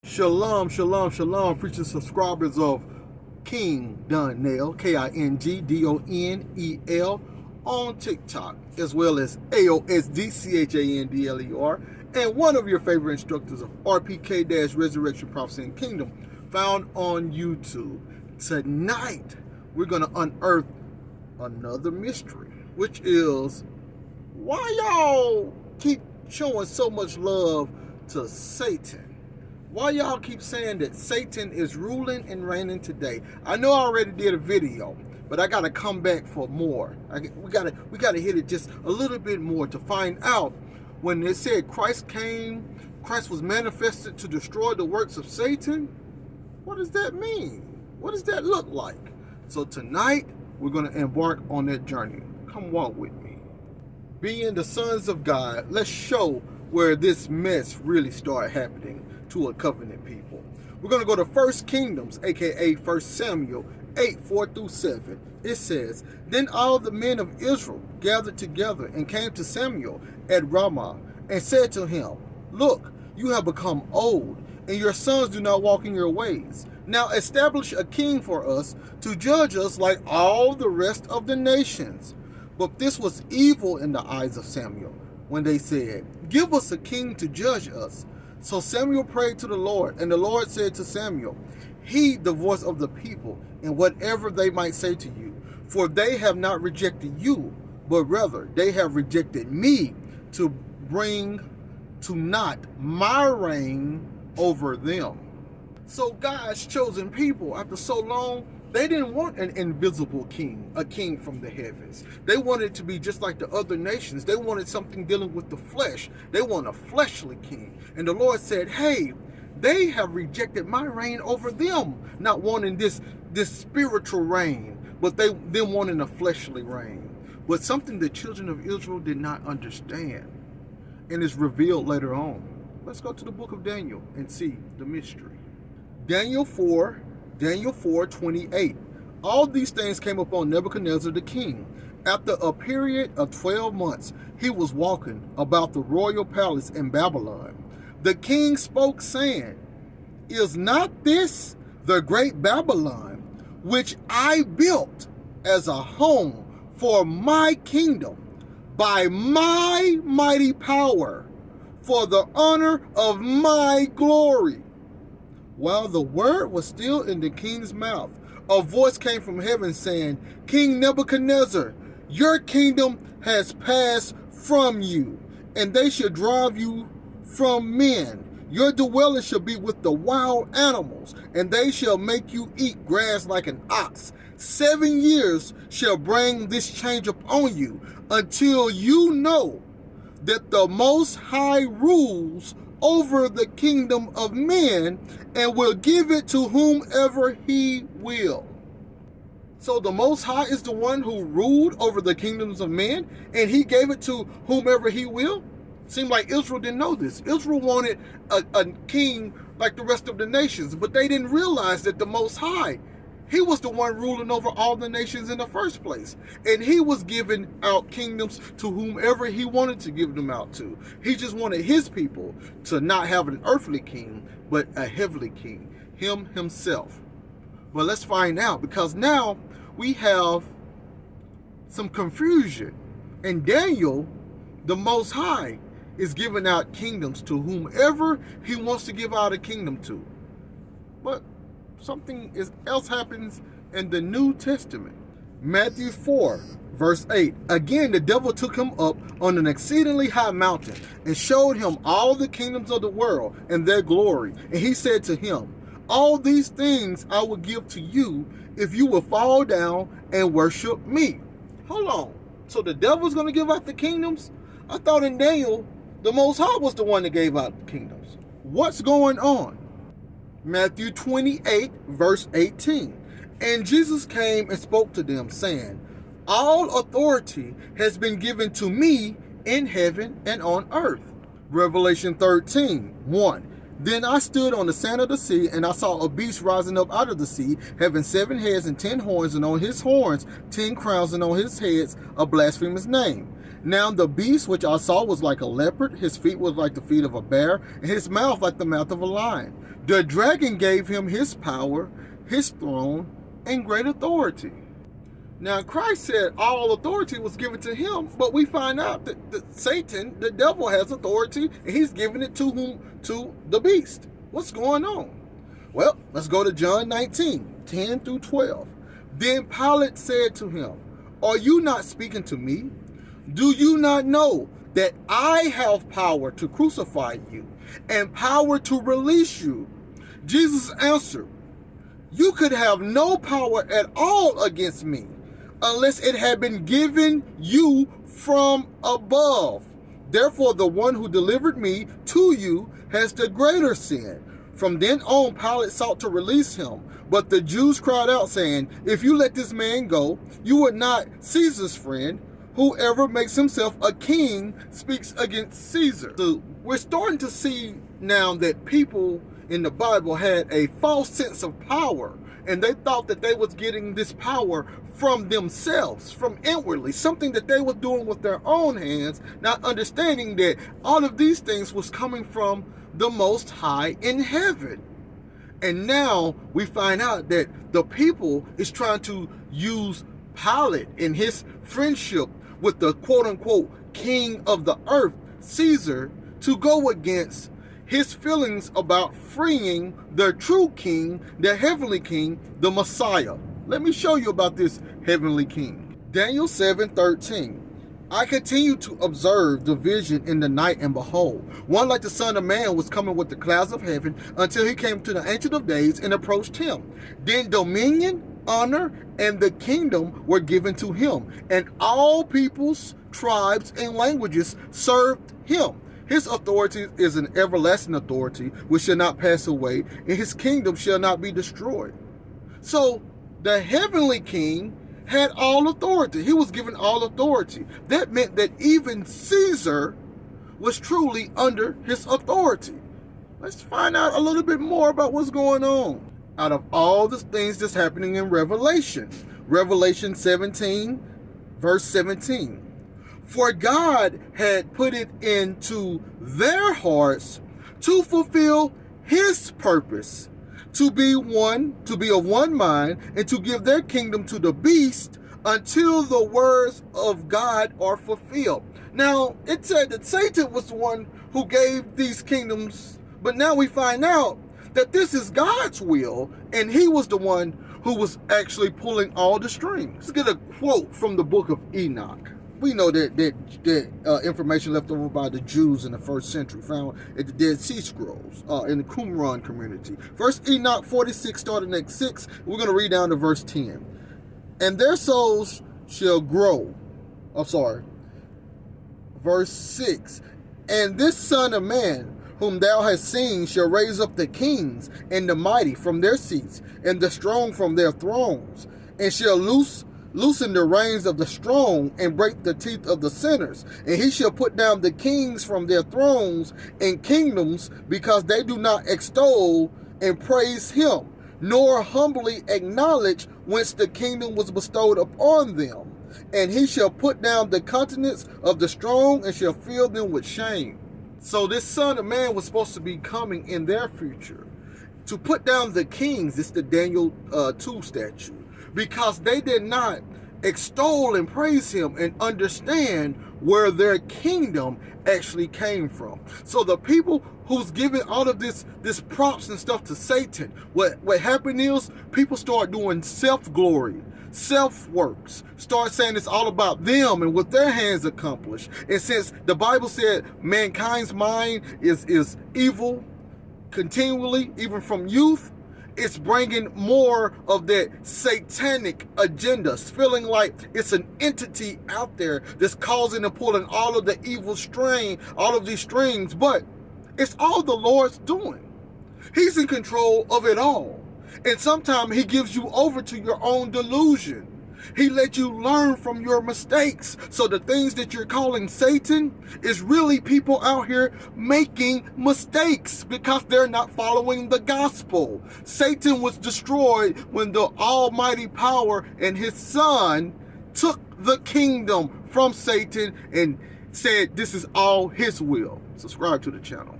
Shalom, shalom, shalom, preachers, subscribers of King Donnell, KINGDONEL, on TikTok, as well as AOSDCHANDLER, and one of your favorite instructors of RPK-Resurrection Prophecy and Kingdom, found on YouTube. Tonight, we're going to unearth another mystery, which is why y'all keep showing so much love to Satan. Why y'all keep saying that Satan is ruling and reigning today? I know I already did a video, but I gotta come back for more. We gotta hit it just a little bit more to find out when it said Christ was manifested to destroy the works of Satan. What does that mean? What does that look like? So tonight we're gonna embark on that journey. Come walk with me. Being the sons of God, let's show where this mess really started happening to a covenant people. We're going to go to 1 Kingdoms, aka 1 Samuel 8:4-7. It says, Then all the men of Israel gathered together and came to Samuel at Ramah and said to him, Look, you have become old, and your sons do not walk in your ways. Now establish a king for us to judge us like all the rest of the nations. But this was evil in the eyes of Samuel when they said, Give us a king to judge us. So Samuel prayed to the Lord, and the Lord said to Samuel, Heed the voice of the people in whatever they might say to you, for they have not rejected you, but rather they have rejected me to bring to naught my reign over them. So God's chosen people, after so long, they didn't want an invisible king, a king from the heavens. They wanted to be just like the other nations. They wanted something dealing with the flesh. They want a fleshly king. And the Lord said, hey, they have rejected my reign over them, not wanting this spiritual reign, but them wanting a fleshly reign. But something the children of Israel did not understand, and is revealed later on. Let's go to the book of Daniel and see the mystery. Daniel 4:28. All these things came upon Nebuchadnezzar the king. After a period of 12 months, he was walking about the royal palace in Babylon. The king spoke, saying, Is not this the great Babylon, which I built as a home for my kingdom by my mighty power, for the honor of my glory? While the word was still in the king's mouth, a voice came from heaven saying, King Nebuchadnezzar, your kingdom has passed from you, and they shall drive you from men. Your dwelling shall be with the wild animals, and they shall make you eat grass like an ox. 7 years shall bring this change upon you, until you know that the Most High rules over the kingdom of men and will give it to whomever he will. So the Most High is the one who ruled over the kingdoms of men, and he gave it to whomever he will. Seemed like Israel didn't know this. Israel wanted a king like the rest of the nations, but they didn't realize that the Most High, he was the one ruling over all the nations in the first place. And he was giving out kingdoms to whomever he wanted to give them out to. He just wanted his people to not have an earthly king, but a heavenly king, him himself. But let's find out, because now we have some confusion. And Daniel, the Most High, is giving out kingdoms to whomever he wants to give out a kingdom to. But something else happens in the New Testament. Matthew 4:8. Again, the devil took him up on an exceedingly high mountain and showed him all the kingdoms of the world and their glory. And he said to him, All these things I will give to you if you will fall down and worship me. Hold on. So the devil's going to give out the kingdoms? I thought in Daniel, the Most High was the one that gave out the kingdoms. What's going on? Matthew 28:18. And Jesus came and spoke to them, saying, All authority has been given to me in heaven and on earth. Revelation 13:1. Then I stood on the sand of the sea, and I saw a beast rising up out of the sea, having 7 heads and 10 horns, and on his horns 10 crowns, and on his heads a blasphemous name. Now the beast which I saw was like a leopard, his feet was like the feet of a bear, and his mouth like the mouth of a lion. The dragon gave him his power, his throne, and great authority. Now Christ said all authority was given to him, but we find out that Satan, the devil, has authority, and he's giving it to whom? To the beast. What's going on? Well, let's go to John 19, 10 through 12. Then Pilate said to him, "Are you not speaking to me? Do you not know that I have power to crucify you and power to release you?" Jesus answered, "You could have no power at all against me unless it had been given you from above. Therefore, the one who delivered me to you has the greater sin." From then on, Pilate sought to release him, but the Jews cried out, saying, "If you let this man go, you are not Caesar's friend. Whoever makes himself a king speaks against Caesar." So we're starting to see now that people in the Bible had a false sense of power, and they thought that they was getting this power from themselves, from inwardly, something that they were doing with their own hands, not understanding that all of these things was coming from the Most High in heaven. And now we find out that the people is trying to use Pilate and his friendship with the quote-unquote king of the earth, Caesar, to go against his feelings about freeing the true king, the heavenly king, the Messiah. Let me show you about this heavenly king. Daniel 7:13. I continued to observe the vision in the night, and behold, one like the Son of Man was coming with the clouds of heaven, until he came to the Ancient of Days and approached him. Then dominion, honor, and the kingdom were given to him, and all peoples, tribes, and languages served him. His authority is an everlasting authority which shall not pass away, and his kingdom shall not be destroyed. So the heavenly king had all authority. He was given all authority. That meant that even Caesar was truly under his authority. Let's find out a little bit more about what's going on. Out of all the things that's happening in Revelation, Revelation 17, verse 17. For God had put it into their hearts to fulfill his purpose, to be of one mind, and to give their kingdom to the beast until the words of God are fulfilled. Now, it said that Satan was the one who gave these kingdoms, but now we find out that this is God's will, and he was the one who was actually pulling all the strings. Let's get a quote from the book of Enoch. We know that information left over by the Jews in the 1st century, found at the Dead Sea Scrolls in the Qumran community. First Enoch 46, starting at 6, we're going to read down to verse 10. And their souls shall grow. Verse 6. And this Son of Man, whom thou hast seen, shall raise up the kings and the mighty from their seats, and the strong from their thrones, and shall loosen the reins of the strong, and break the teeth of the sinners. And he shall put down the kings from their thrones and kingdoms, because they do not extol and praise him, nor humbly acknowledge whence the kingdom was bestowed upon them. And he shall put down the countenance of the strong, and shall fill them with shame. So this Son of Man was supposed to be coming in their future to put down the kings. It's the Daniel 2 statue. Because they did not extol and praise him and understand where their kingdom actually came from. So the people who's giving all of this props and stuff to Satan, what happened is people start doing self-glory, self-works, start saying it's all about them and what their hands accomplished. And since the Bible said mankind's mind is evil continually, even from youth, it's bringing more of that satanic agenda, feeling like it's an entity out there that's causing and pulling all of the evil all of these strings, but it's all the Lord's doing. He's in control of it all. And sometimes he gives you over to your own delusion. He let you learn from your mistakes. So the things that you're calling Satan is really people out here making mistakes because they're not following the gospel. Satan was destroyed when the almighty power and his son took the kingdom from Satan and said this is all his will. Subscribe to the channel.